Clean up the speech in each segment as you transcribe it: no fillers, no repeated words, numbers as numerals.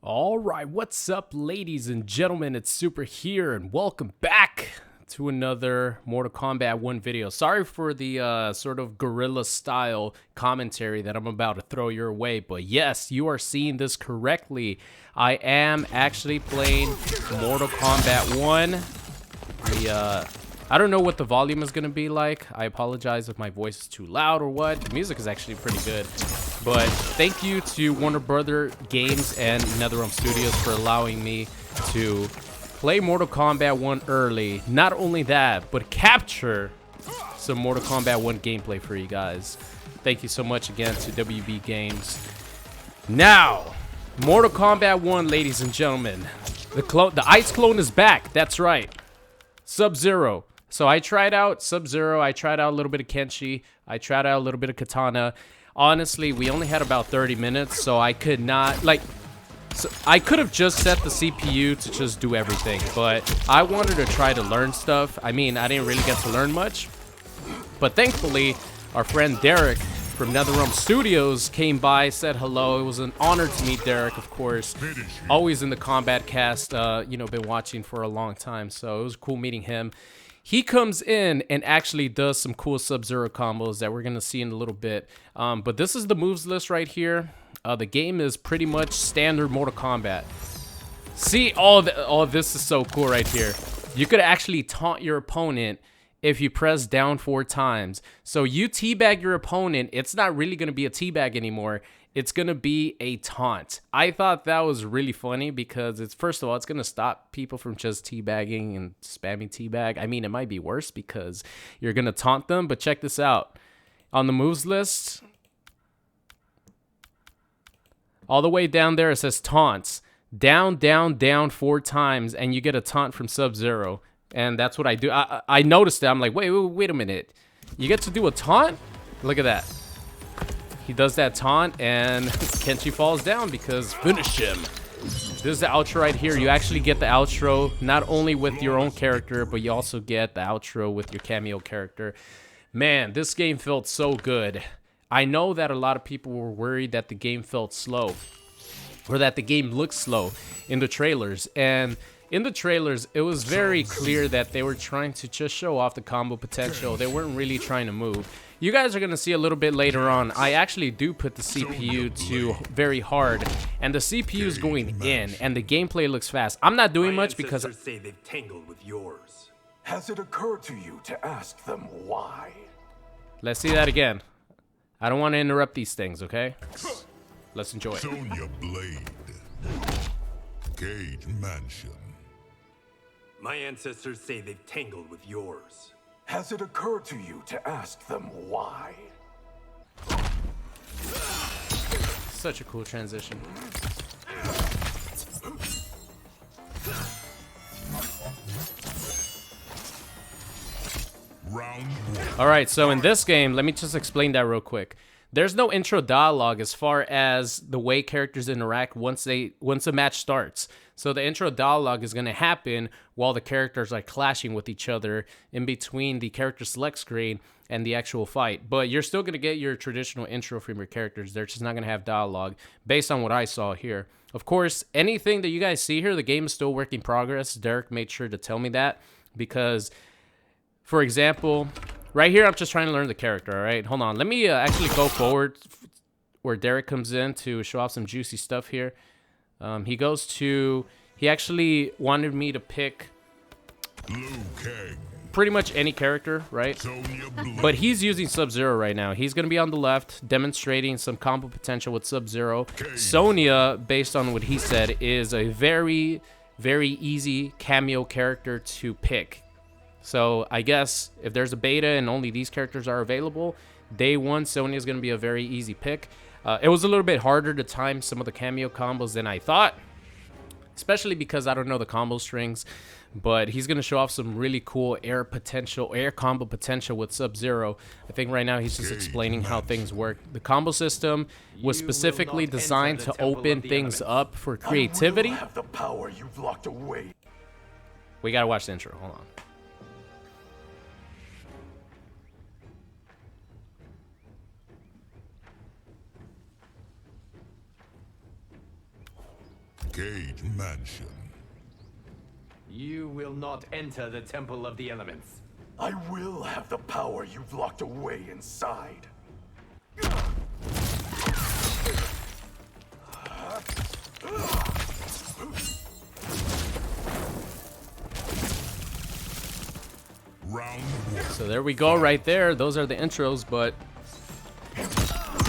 All right, what's up, ladies and gentlemen? It's Super here, and welcome back to another Mortal Kombat 1 video. Sorry for the sort of guerrilla style commentary that I'm about to throw your way, but yes, you are seeing this correctly. I am actually playing Mortal Kombat 1. I don't know what the volume is going to be like. I apologize if my voice is too loud or what. The music is actually pretty good. But thank you to Warner Brother Games and NetherRealm Studios for allowing me to play Mortal Kombat 1 early. Not only that, but capture some Mortal Kombat 1 gameplay for you guys. Thank you so much again to WB Games. Now, Mortal Kombat 1, ladies and gentlemen. The Ice Clone is back. That's right. Sub-Zero. So I tried out Sub-Zero. I tried out a little bit of Kenshi. I tried out a little bit of Kitana. Honestly, we only had about 30 minutes, so I could not, I could have just set the CPU to just do everything, but I wanted to try to learn stuff. I mean, I didn't really get to learn much, but thankfully, our friend Derek from NetherRealm Studios came by, said hello. It was an honor to meet Derek, of course. Always in the Combat Cast, you know, been watching for a long time, so it was cool meeting him. He comes in and actually does some cool Sub-Zero combos that we're going to see in a little bit. But this is the moves list right here. The game is pretty much standard Mortal Kombat. See, all this is so cool right here. You could actually taunt your opponent if you press down 4 times. So you teabag your opponent, it's not really going to be a teabag anymore. It's going to be a taunt. I thought that was really funny because it's, first of all, it's going to stop people from just teabagging and spamming teabag. I mean, it might be worse because you're going to taunt them, but check this out. On the moves list, all the way down there, it says taunts. Down, down, down 4 times, and you get a taunt from Sub-Zero. And that's what I do. I noticed that. I'm like, wait a minute. You get to do a taunt? Look at that. He does that taunt, and Kenshi falls down because finish him. This is the outro right here. You actually get the outro not only with your own character, but you also get the outro with your cameo character. Man, this game felt so good. I know that a lot of people were worried that the game felt slow, or that the game looked slow in the trailers. And in the trailers, it was very clear that they were trying to just show off the combo potential. They weren't really trying to move. You guys are going to see a little bit later on, I actually do put the CPU to very hard, and the CPU is going in, and the gameplay looks fast. I'm not doing much because say they've tangled with yours. Has it occurred to you to ask them why? Let's see that again. I don't want to interrupt these things, okay? Let's enjoy it. Sonya Blade. Cage Mansion. My ancestors say they've tangled with yours. Has it occurred to you to ask them why? Such a cool transition. Round 1. All right, so in this game, let me just explain that real quick. There's no intro dialogue as far as the way characters interact once a match starts. So the intro dialogue is going to happen while the characters are clashing with each other in between the character select screen and the actual fight. But you're still going to get your traditional intro from your characters. They're just not going to have dialogue based on what I saw here. Of course, anything that you guys see here, the game is still work in progress. Derek made sure to tell me that because, for example, right here, I'm just trying to learn the character, all right? Hold on. Let me actually go forward where Derek comes in to show off some juicy stuff here. He actually wanted me to pick Liu Kang. pretty much any character, right? Sonya Blade. But he's using Sub-Zero right now. He's going to be on the left, demonstrating some combo potential with Sub-Zero. Sonya, based on what he said, is a very, very easy cameo character to pick. So I guess if there's a beta and only these characters are available, day one, Sonya is going to be a very easy pick. It was a little bit harder to time some of the cameo combos than I thought, especially because I don't know the combo strings. But he's going to show off some really cool air combo potential with Sub-Zero. I think right now he's just explaining how things work. The combo system was specifically designed to open things up for creativity. You have the power you've locked away. We got to watch the intro. Hold on. Cage Mansion. You will not enter the Temple of the Elements. I will have the power you've locked away inside. Round 1. So there we go right there. Those are the intros, but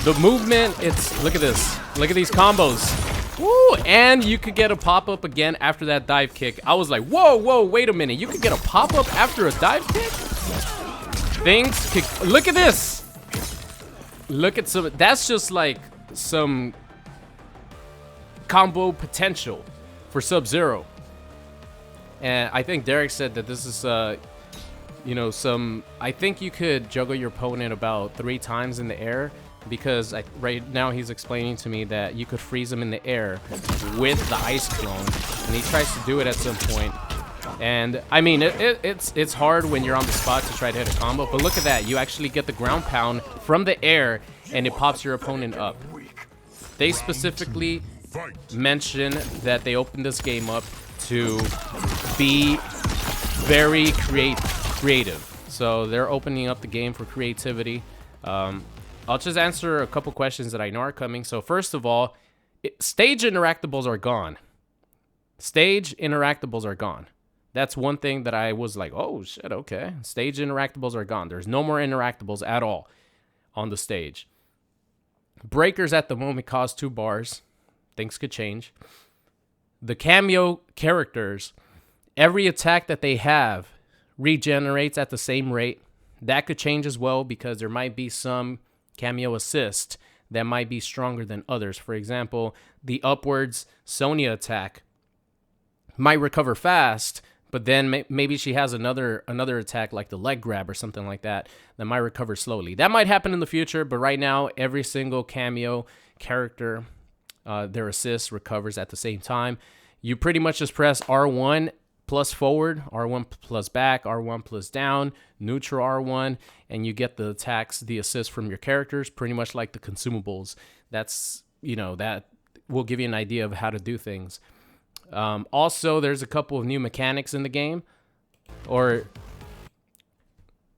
the movement, look at this. Look at these combos. Woo! And you could get a pop-up again after that dive kick. I was like, whoa, wait a minute. You could get a pop-up after a dive kick? Look at this. Look at some, that's just like some combo potential for Sub-Zero. And I think Derek said that this is, you know, I think you could juggle your opponent about 3 times in the air, because right now he's explaining to me that you could freeze him in the air with the ice clone, and he tries to do it at some point. And I mean, it's hard when you're on the spot to try to hit a combo, but look at that. You actually get the ground pound from the air, and it pops your opponent up. They specifically mention that they opened this game up to be very creative. So they're opening up the game for creativity. I'll just answer a couple questions that I know are coming. So first of all, stage interactables are gone. Stage interactables are gone. That's one thing that I was like, oh shit, okay. Stage interactables are gone. There's no more interactables at all on the stage. Breakers at the moment cost 2 bars. Things could change. The cameo characters, every attack that they have regenerates at the same rate. That could change as well, because there might be some cameo assist that might be stronger than others. For example, the upwards Sonya attack might recover fast, but then maybe she has another attack like the leg grab or something like that might recover slowly. That might happen in the future, but right now every single cameo character, their assist recovers at the same time. You pretty much just press R1 plus forward, R1 plus back, R1 plus down, neutral R1, and you get the attacks, the assists from your characters, pretty much like the consumables. That's, you know, that will give you an idea of how to do things. Also, there's a couple of new mechanics in the game, or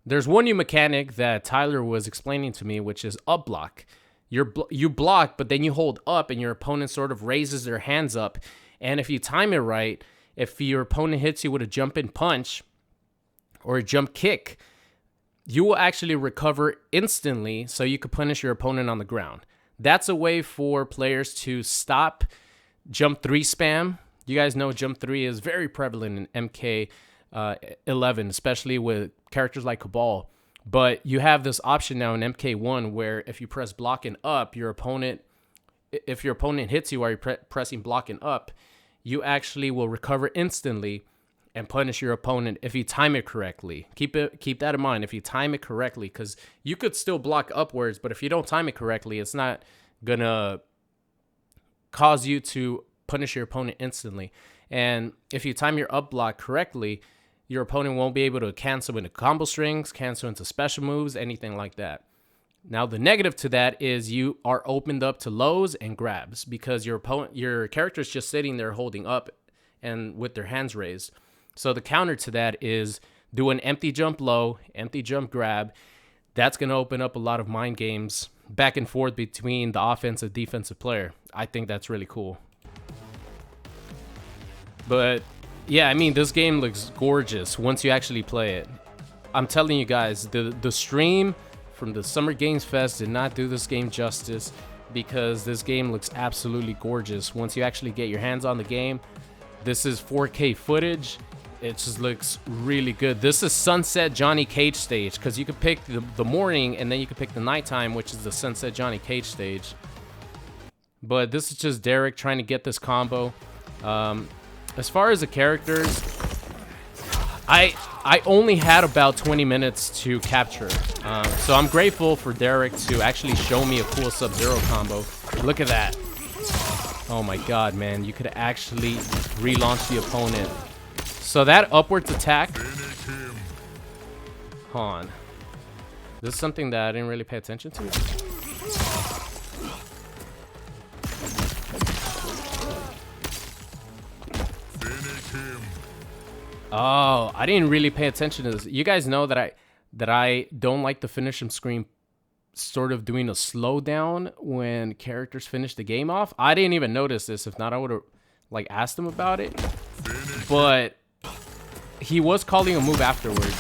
there's one new mechanic that Tyler was explaining to me, which is up block. You block, but then you hold up, and your opponent sort of raises their hands up, and if you time it right, if your opponent hits you with a jump in punch or a jump kick, you will actually recover instantly, so you could punish your opponent on the ground. That's a way for players to stop jump 3 spam. You guys know jump 3 is very prevalent in MK11, especially with characters like Cabal. But you have this option now in MK1 where if you press block and up, if your opponent hits you while you're pressing block and up, you actually will recover instantly and punish your opponent if you time it correctly. Keep that in mind, if you time it correctly, because you could still block upwards, but if you don't time it correctly, it's not gonna cause you to punish your opponent instantly. And if you time your up block correctly, your opponent won't be able to cancel into combo strings, cancel into special moves, anything like that. Now, the negative to that is you are opened up to lows and grabs, because your character is just sitting there holding up and with their hands raised. So the counter to that is do an empty jump low, empty jump grab. That's going to open up a lot of mind games back and forth between the offensive defensive player. I think that's really cool. But yeah, I mean, this game looks gorgeous once you actually play it. I'm telling you guys, the stream from the Summer Games Fest did not do this game justice, because this game looks absolutely gorgeous once you actually get your hands on the game. This is 4K footage. It just looks really good. This is Sunset Johnny Cage stage, because you could pick the morning and then you could pick the nighttime, which is the Sunset Johnny Cage stage. But this is just Derek trying to get this combo. As far as the characters, I only had about 20 minutes to capture. So I'm grateful for Derek to actually show me a cool Sub-Zero combo. Look at that. Oh my god, man. You could actually relaunch the opponent. So that upwards attack. Hold on. This is something that I didn't really pay attention to. Oh, I didn't really pay attention to this. You guys know that I don't like the finish him screen sort of doing a slowdown when characters finish the game off. I didn't even notice this. If not, I would have like asked him about it. But he was calling a move afterwards.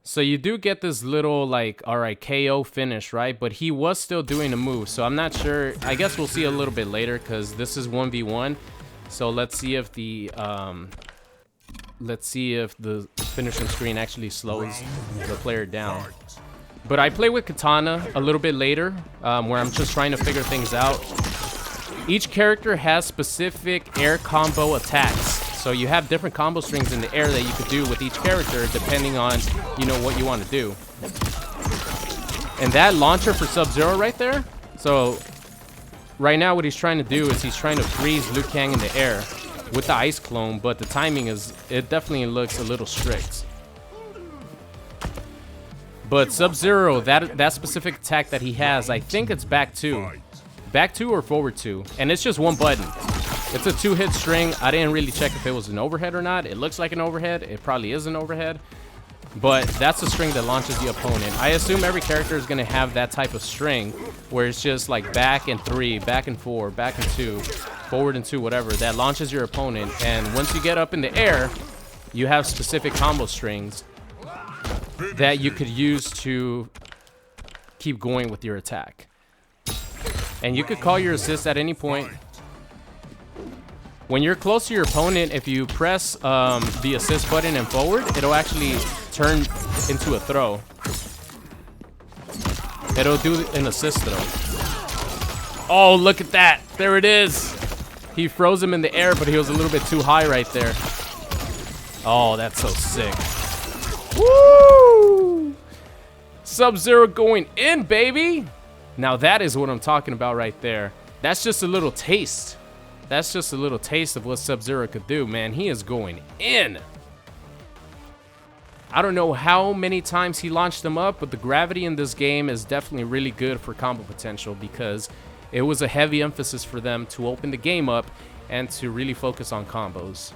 So you do get this little like, all right, KO finish, right? But he was still doing a move. So I'm not sure. I guess we'll see a little bit later because this is 1v1. So let's see if the finishing screen actually slows the player down. But I play with Kitana a little bit later, where I'm just trying to figure things out. Each character has specific air combo attacks. So you have different combo strings in the air that you could do with each character depending on, you know, what you want to do. And that launcher for Sub-Zero right there. So right now what he's trying to do is he's trying to freeze Liu Kang in the air with the ice clone, but the timing is, it definitely looks a little strict. But Sub-Zero, that specific attack that he has, I think it's back two. Back two or forward two. And it's just one button. It's a 2-hit string. I didn't really check if it was an overhead or not. It looks like an overhead. It probably is an overhead. But that's the string that launches the opponent. I assume every character is going to have that type of string where it's just like back and 3, back and 4, back and 2, forward and 2, whatever. That launches your opponent. And once you get up in the air, you have specific combo strings that you could use to keep going with your attack. And you could call your assist at any point. When you're close to your opponent, if you press the assist button and forward, it'll actually turn into a throw. It'll do an assist throw. Oh, look at that. There it is. He froze him in the air, but he was a little bit too high right there. Oh, that's so sick. Woo! Sub-Zero going in, baby. Now that is what I'm talking about right there. That's just a little taste. That's just a little taste of what Sub-Zero could do, man. He is going in. I don't know how many times he launched them up, but the gravity in this game is definitely really good for combo potential because it was a heavy emphasis for them to open the game up and to really focus on combos.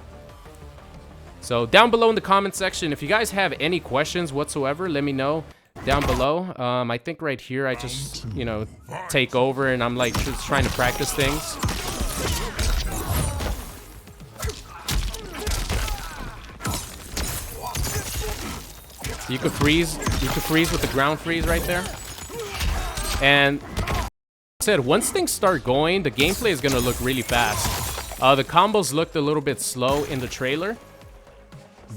So down below in the comment section, if you guys have any questions whatsoever, let me know down below. I think right here I just, you know, take over and I'm like just trying to practice things. You could freeze with the ground freeze right there. And like I said, once things start going, the gameplay is gonna look really fast. The combos looked a little bit slow in the trailer,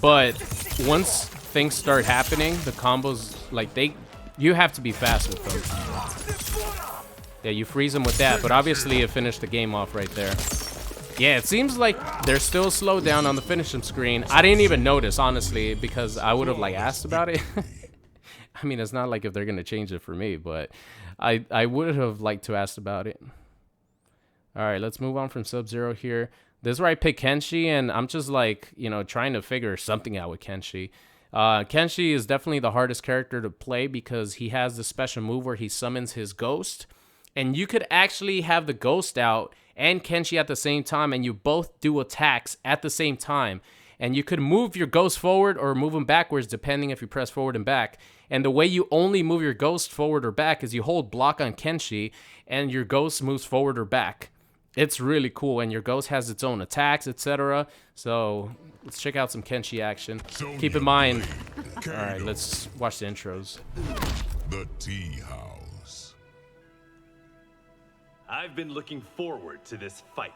but once things start happening, the combos, like you have to be fast with them. Yeah, you freeze them with that, but obviously it finished the game off right there. Yeah, it seems like they're still slowed down on the finishing screen. I didn't even notice, honestly, because I would have like asked about it. I mean, it's not like if they're gonna change it for me, but I would have liked to ask about it. All right, let's move on from Sub-Zero here. This is where I pick Kenshi, and I'm just like, you know, trying to figure something out with Kenshi. Kenshi is definitely the hardest character to play because he has this special move where he summons his ghost, and you could actually have the ghost out and Kenshi at the same time, and you both do attacks at the same time. And you could move your ghost forward or move him backwards depending if you press forward and back. And the way you only move your ghost forward or back is you hold block on Kenshi and your ghost moves forward or back. It's really cool, and your ghost has its own attacks, etc. So let's check out some Kenshi action. Keep in mind, all right, let's watch the intros. The tea house. I've been looking forward to this fight.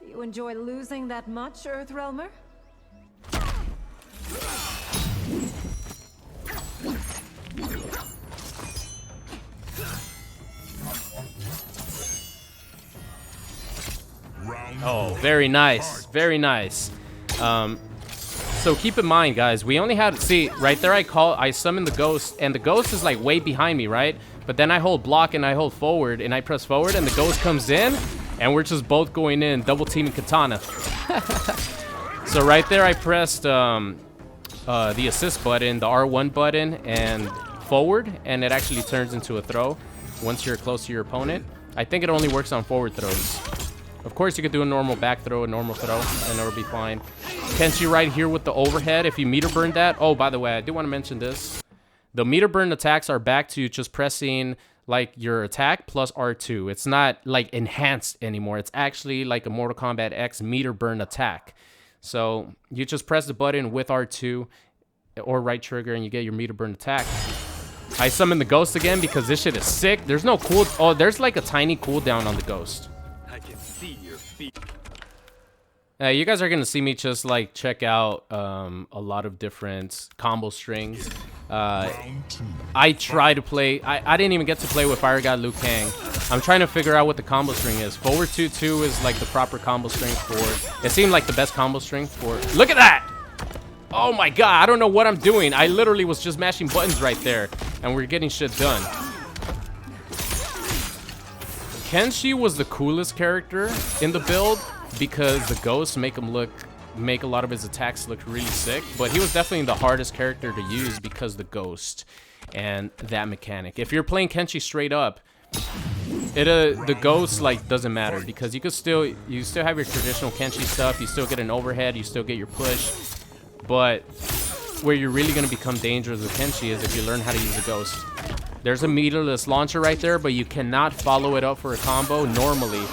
You enjoy losing that much, Earthrealmer? Oh, very nice. Very nice. So keep in mind, guys, we only had, see, right there I summon the ghost, and the ghost is like way behind me, right? But then I hold block and I hold forward and I press forward and the ghost comes in and we're just both going in, double teaming Kitana. So right there I pressed the assist button, the R1 button, and forward, and it actually turns into a throw once you're close to your opponent. I think it only works on forward throws. Of course, you could do a normal back throw, a normal throw, and it'll be fine. Kenshi right here with the overhead. If you meter burn that. Oh, by the way, I do want to mention this. The meter burn attacks are back to just pressing like your attack plus R2. It's not like enhanced anymore. It's actually like a Mortal Kombat X meter burn attack. So you just press the button with R2 or right trigger and you get your meter burn attack. I summon the ghost again because this shit is sick. There's no cool. Oh, there's like a tiny cooldown on the ghost. I can see your feet. You guys are gonna see me just like check out a lot of different combo strings. I try to play. I didn't even get to play with Fire God Liu Kang. I'm trying to figure out what the combo string is. Forward 2-2 is like the proper combo string for. It seemed like the best combo string for. Look at that! Oh my god, I don't know what I'm doing. I literally was just mashing buttons right there, and we're getting shit done. Kenshi was the coolest character in the build because the ghosts make a lot of his attacks look really sick, but he was definitely the hardest character to use because the ghost and that mechanic. If you're playing Kenshi straight up, the ghost like doesn't matter because you still have your traditional Kenshi stuff. You still get an overhead, you still get your push. But where you're really going to become dangerous with Kenshi is if you learn how to use the ghost. There's a meterless launcher right there, but you cannot follow it up for a combo normally.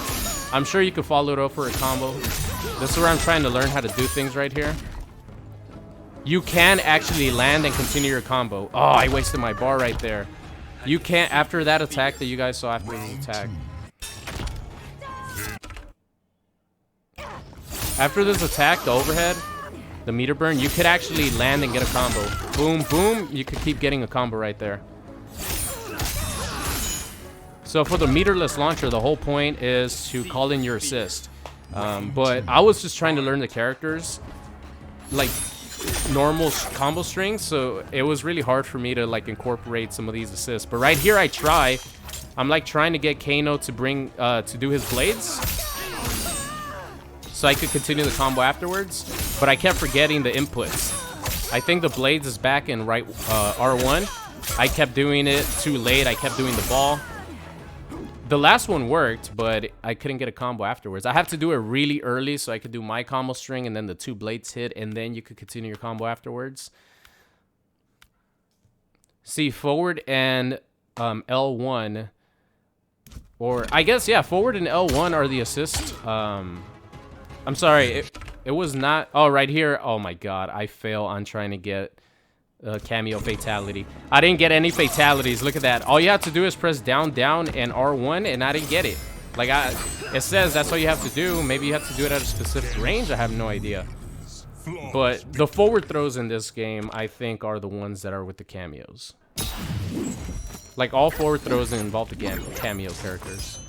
I'm sure you could follow it up for a combo. This is where I'm trying to learn how to do things right here. You can actually land and continue your combo. Oh, I wasted my bar right there. You can't, after that attack that you guys saw after this attack. After this attack, the overhead, the meter burn, you could actually land and get a combo. Boom, boom. You could keep getting a combo right there. So for the meterless launcher, the whole point is to call in your assist. But I was just trying to learn the characters, like normal combo strings. So it was really hard for me to like incorporate some of these assists. But right here, I'm like trying to get Kano to bring, to do his blades, so I could continue the combo afterwards, but I kept forgetting the inputs. I think the blades is back in right R1. I kept doing it too late. I kept doing the ball. The last one worked, but I couldn't get a combo afterwards. I have to do it really early so I could do my combo string and then the 2 blades hit, and then you could continue your combo afterwards. See, forward and L1, or I guess, yeah, forward and L1 are the assist. I'm sorry, it was not. Oh, right here. Oh my god, I fail on trying to get a cameo fatality. I didn't get any fatalities. Look at that. All you have to do is press down, down, and R1, and I didn't get it. Like, it says that's all you have to do. Maybe you have to do it at a specific range. I have no idea. But the forward throws in this game, I think, are the ones that are with the cameos. Like, all forward throws involve the cameo characters.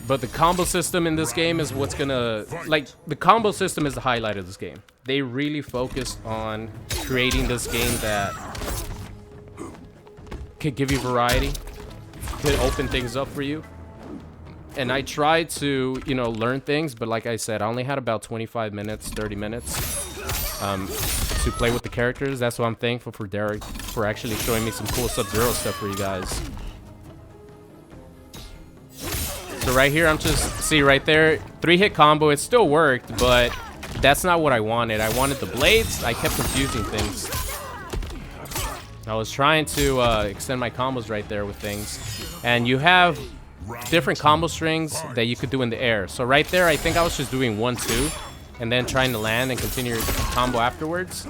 But the combo system in this game is what's gonna, like, the combo system is the highlight of this game. They really focused on creating this game that could give you variety, could open things up for you. And I tried to, you know, learn things, but like I said, I only had about 25 minutes, 30 minutes to play with the characters. That's why I'm thankful for Derek for actually showing me some cool Sub-Zero stuff for you guys. So right here, I'm just, see right there, 3-hit combo. It still worked, but that's not what I wanted. I wanted the blades. I kept confusing things. I was trying to extend my combos right there with things. And you have different combo strings that you could do in the air. So right there, I think I was just doing 1-2 and then trying to land and continue your combo afterwards.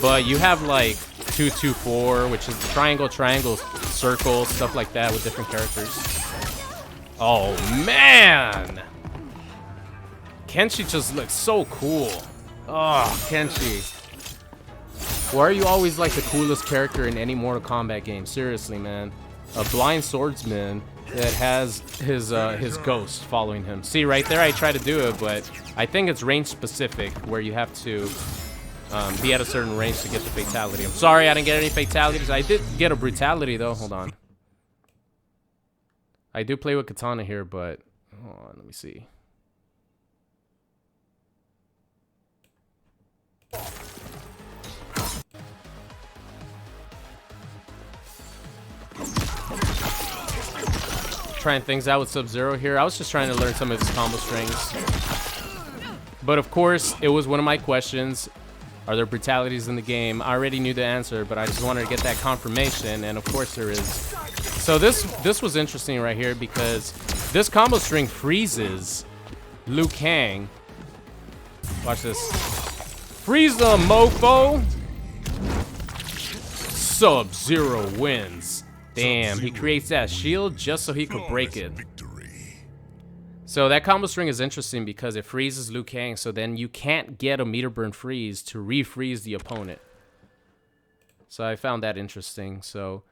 But you have like 2-2-4, which is triangle, triangle, circle, stuff like that with different characters. Oh man, Kenshi just looks so cool. Oh, Kenshi, why are you always like the coolest character in any Mortal Kombat game? Seriously, man. A blind swordsman that has his ghost following him. See right there, I try to do it, but I think it's range specific where you have to be at a certain range to get the fatality. I'm sorry I didn't get any fatalities. I did get a brutality though. Hold on. I do play with Kitana here, but hold on, let me see. trying things out with Sub-Zero here. I was just trying to learn some of his combo strings. But of course, it was one of my questions. Are there brutalities in the game? I already knew the answer, but I just wanted to get that confirmation, and of course there is. So this was interesting right here because this combo string freezes Liu Kang. Watch this. Freeze them, mofo! Sub-Zero wins. Damn, he creates that shield just so he could break it. So that combo string is interesting because it freezes Liu Kang, so then you can't get a meter burn freeze to refreeze the opponent. So I found that interesting. So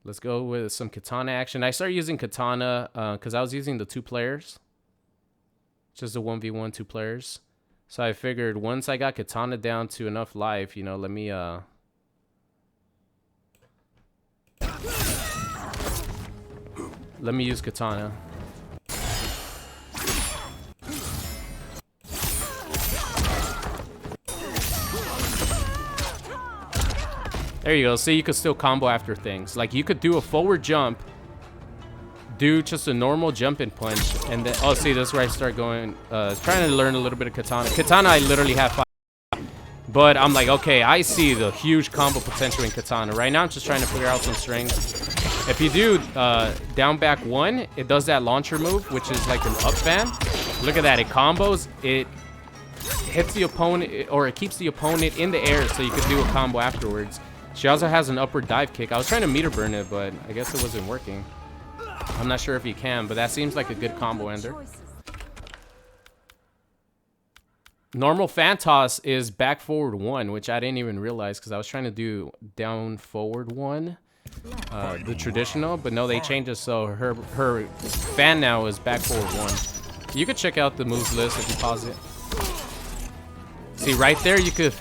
let's go with some Kitana action. I started using Kitana because I was using the 2 players. Just a 1v1 2 players. So I figured once I got Kitana down to enough life, you know, let me use Kitana. There you go. See, you could still combo after things. Like, you could do a forward jump, do just a normal jump and punch, and then... Oh, see, this is where I start going... trying to learn a little bit of Kitana. Kitana, I literally have 5. But I'm like, okay, I see the huge combo potential in Kitana. Right now, I'm just trying to figure out some strings. If you do down back 1, it does that launcher move, which is like an up fan. Look at that. It combos. It hits the opponent, or it keeps the opponent in the air so you can do a combo afterwards. She also has an upward dive kick. I was trying to meter burn it, but I guess it wasn't working. I'm not sure if you can, but that seems like a good combo ender. Normal fan toss is back forward 1, which I didn't even realize because I was trying to do down forward 1, the traditional, but no, they changed it so her fan now is back forward 1. You could check out the moves list if you pause it. See, right there, you could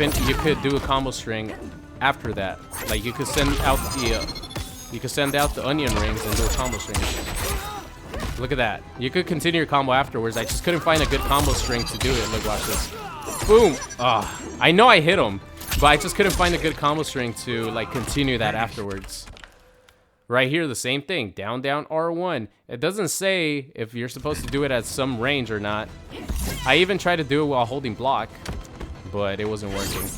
do a combo string. After that, like you could send out the onion rings and do a combo string. Look at that. You could continue your combo afterwards. I just couldn't find a good combo string to do it. Look, watch this. Boom. I know I hit him, but I just couldn't find a good combo string to like continue that afterwards. Right here, the same thing. Down, down, R1. It doesn't say if you're supposed to do it at some range or not. I even tried to do it while holding block, but it wasn't working.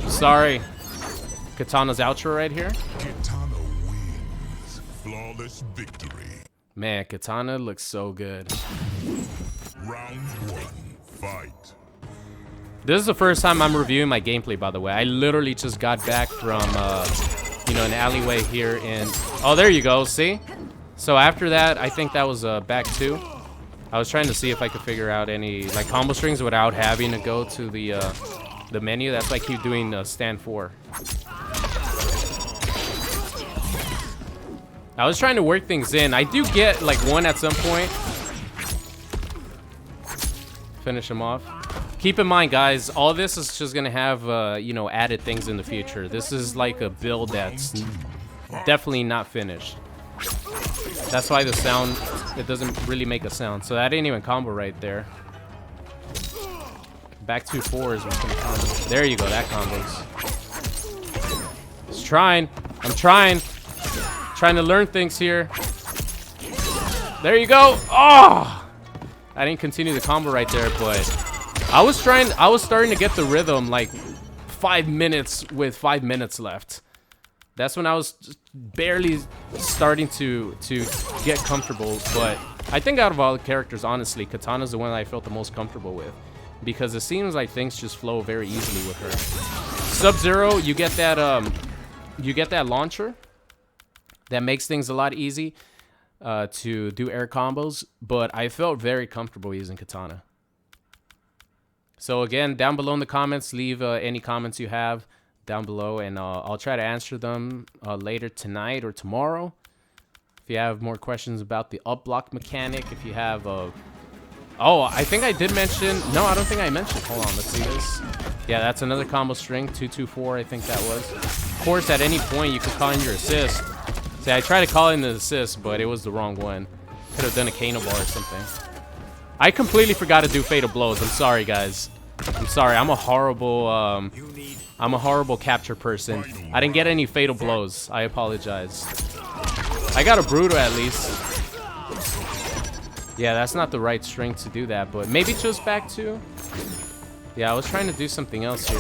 Sorry. Kitana's outro right here. Kitana wins. Flawless victory. Man, Kitana looks so good. Round 1. Fight. This is the first time I'm reviewing my gameplay, by the way. I literally just got back from, you know, an alleyway here in... Oh, there you go. See? So after that, I think that was back 2. I was trying to see if I could figure out any, like, combo strings without having to go to the menu. That's why I keep doing stand 4. I was trying to work things in. I do get like 1 at some point. Finish him off. Keep in mind, guys, all this is just gonna have you know, added things in the future. This is like a build that's definitely not finished. That's why the sound, it doesn't really make a sound. So that didn't even combo right there. Back 2-4 is what's gonna combo. There you go, that combos. Just trying. I'm trying. Trying to learn things here. There you go. Oh! I didn't continue the combo right there, but I was starting to get the rhythm like 5 minutes with 5 minutes left. That's when I was just barely starting to get comfortable, but I think out of all the characters, honestly, Kitana's the one that I felt the most comfortable with because it seems like things just flow very easily with her. Sub-Zero, you get that launcher. That makes things a lot easy to do air combos, but I felt very comfortable using Kitana. So again, down below in the comments, leave any comments you have down below, and I'll try to answer them later tonight or tomorrow. If you have more questions about the up block mechanic, if you have oh, I think I did mention, no, I don't think I mentioned, hold on, let's see this. Yeah, that's another combo string, 2-2-4, I think that was. Of course, at any point, you could call in your assist. See, I tried to call in the assist, but it was the wrong one. Could have done a Kano bar or something. I completely forgot to do fatal blows. I'm sorry, guys. I'm sorry. I'm a horrible capture person. I didn't get any fatal blows. I apologize. I got a Bruto at least. Yeah, that's not the right strength to do that, but maybe just back 2. Yeah, I was trying to do something else here.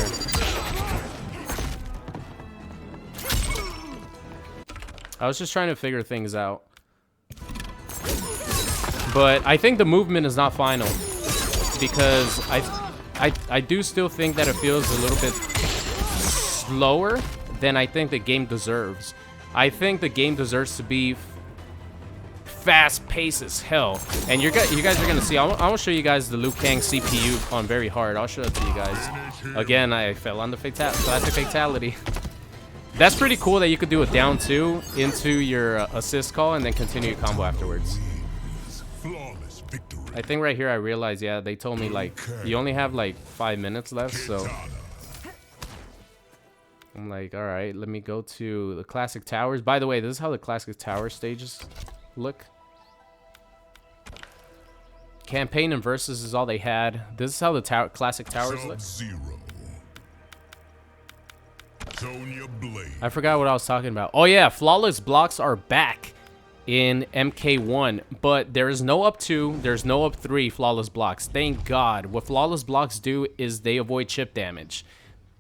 I was just trying to figure things out. But I think the movement is not final, because I do still think that it feels a little bit slower than I think the game deserves. I think the game deserves to be fast-paced as hell. And you guys are gonna see. I want to show you guys the Liu Kang CPU on very hard. I'll show it to you guys. Again, I fell on the classic fatality. That's pretty cool that you could do a down 2 into your assist call and then continue your combo afterwards. I think right here I realized, yeah, they told me like you only have like 5 minutes left, so I'm like, all right, let me go to the classic towers. By the way, this is how the classic tower stages look. Campaign and versus is all they had. This is how the classic towers look. I forgot what I was talking about. Oh yeah, flawless blocks are back in MK1, but there is no up 2, there's no up 3 flawless blocks. Thank God. What flawless blocks do is they avoid chip damage.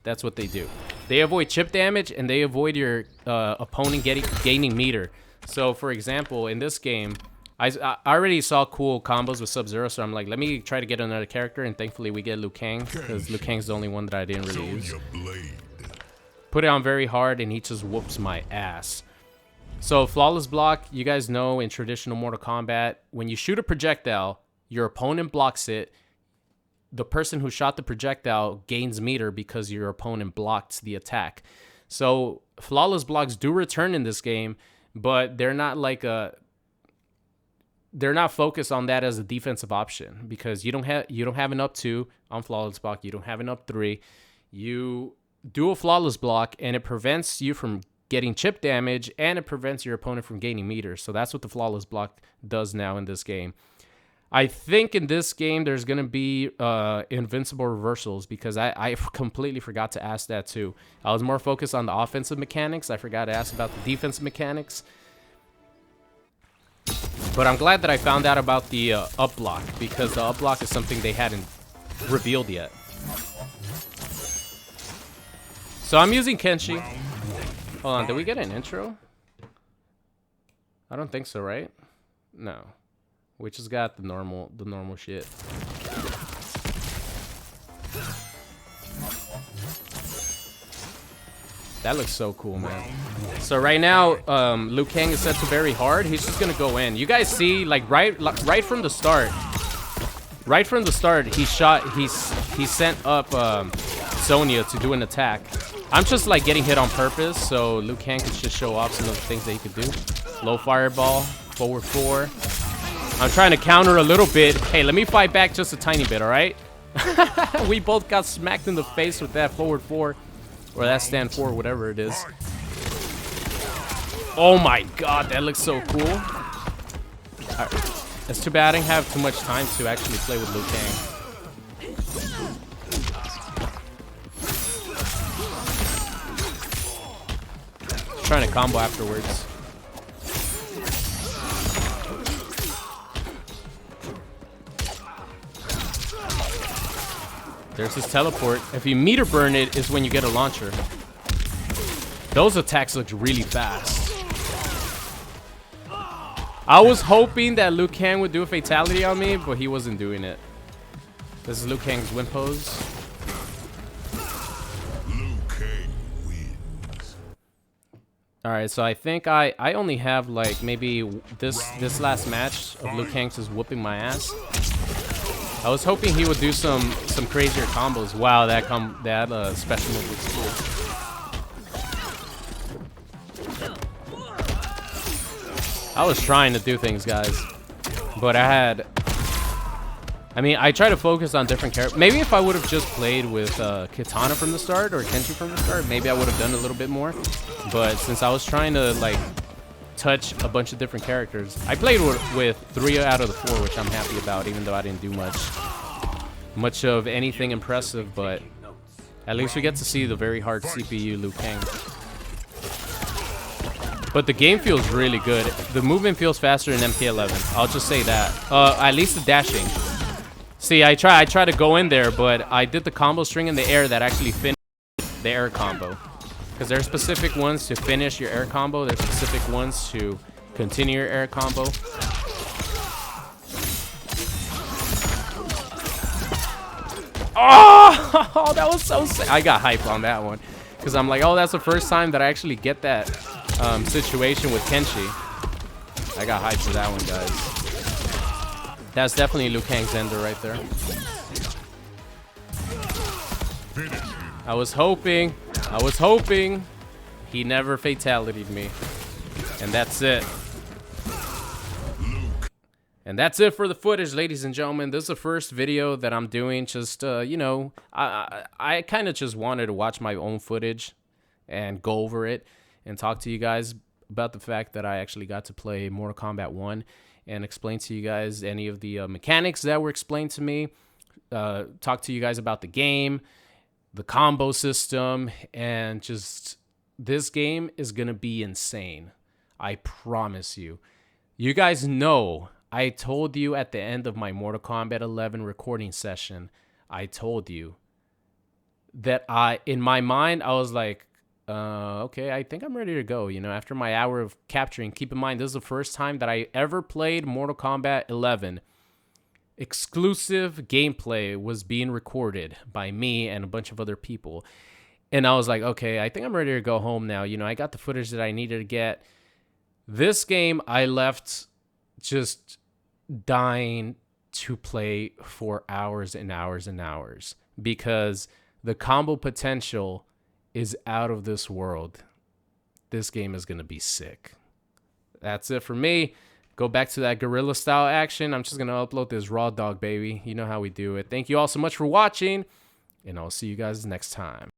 That's what they do. They avoid chip damage and they avoid your opponent gaining meter. So for example, in this game, I already saw cool combos with Sub-Zero, so I'm like, let me try to get another character, and thankfully we get Liu Kang, because Liu Kang's the only one that I didn't really use. Put it on very hard and he just whoops my ass. So flawless block, you guys know in traditional Mortal Kombat, when you shoot a projectile, your opponent blocks it. The person who shot the projectile gains meter because your opponent blocked the attack. So flawless blocks do return in this game, but they're not like they're not focused on that as a defensive option, because you don't have an up 2 on flawless block, you don't have an up 3. You do a flawless block and it prevents you from getting chip damage and it prevents your opponent from gaining meters. So that's what the flawless block does now in this game. I think in this game there's going to be invincible reversals, because I completely forgot to ask that too. I was more focused on the offensive mechanics. I forgot to ask about the defensive mechanics. But I'm glad that I found out about the up block, because the up block is something they hadn't revealed yet. So I'm using Kenshi. Hold on, did we get an intro? I don't think so, right? No. We just got the normal shit. That looks so cool, man. So right now, Liu Kang is set to very hard. He's just gonna go in. You guys see, like right from the start. Right from the start, he sent up Sonya to do an attack. I'm just like getting hit on purpose, so Liu Kang could just show off some of the things that he could do. Low fireball, forward 4. I'm trying to counter a little bit. Hey, let me fight back just a tiny bit, all right? We both got smacked in the face with that forward 4, or that stand 4, whatever it is. Oh my God, that looks so cool. All right. It's too bad I didn't have too much time to actually play with Liu Kang. Trying to combo afterwards. There's his teleport. If you meter burn it is when you get a launcher. Those attacks look really fast. I was hoping that Liu Kang would do a fatality on me, but he wasn't doing it. This is Liu Kang's win pose. Alright, so I think I only have like maybe this last match of Liu Kang just whooping my ass. I was hoping he would do some crazier combos. Wow, that special move looks cool. I was trying to do things, guys, but I try to focus on different characters. Maybe if I would have just played with Kitana from the start or Kenshi from the start, maybe I would have done a little bit more. But since I was trying to like touch a bunch of different characters, I played with 3 out of the 4, which I'm happy about, even though I didn't do much of anything impressive. But at least we get to see the very hard CPU Liu Kang. But the game feels really good. The movement feels faster in MK11. I'll just say that. At least the dashing. See, I try to go in there, but I did the combo string in the air that actually finished the air combo. Because there are specific ones to finish your air combo. There's specific ones to continue your air combo. Oh, that was so sick. I got hyped on that one. Because I'm like, oh, that's the first time that I actually get that situation with Kenshi. I got hyped for that one, guys. That's definitely Liu Kang's ender right there. I was hoping. He never fatality'd me. And that's it. And that's it for the footage, ladies and gentlemen. This is the first video that I'm doing. Just, you know, I kind of just wanted to watch my own footage and go over it and talk to you guys about the fact that I actually got to play Mortal Kombat 1 and explain to you guys any of the mechanics that were explained to me. Talk to you guys about the game, the combo system, and just this game is going to be insane. I promise you. You guys know I told you at the end of my Mortal Kombat 11 recording session, I told you that in my mind, I was like, okay, I think I'm ready to go. You know, after my hour of capturing, keep in mind, this is the first time that I ever played Mortal Kombat 11. Exclusive gameplay was being recorded by me and a bunch of other people. And I was like, okay, I think I'm ready to go home now. You know, I got the footage that I needed to get. This game, I left just dying to play for hours and hours and hours because the combo potential is out of this world. This game is going to be sick. That's it for me. Go back to that guerrilla style action. I'm just going to upload this raw dog, baby. You know how we do it. Thank you all so much for watching, and I'll see you guys next time.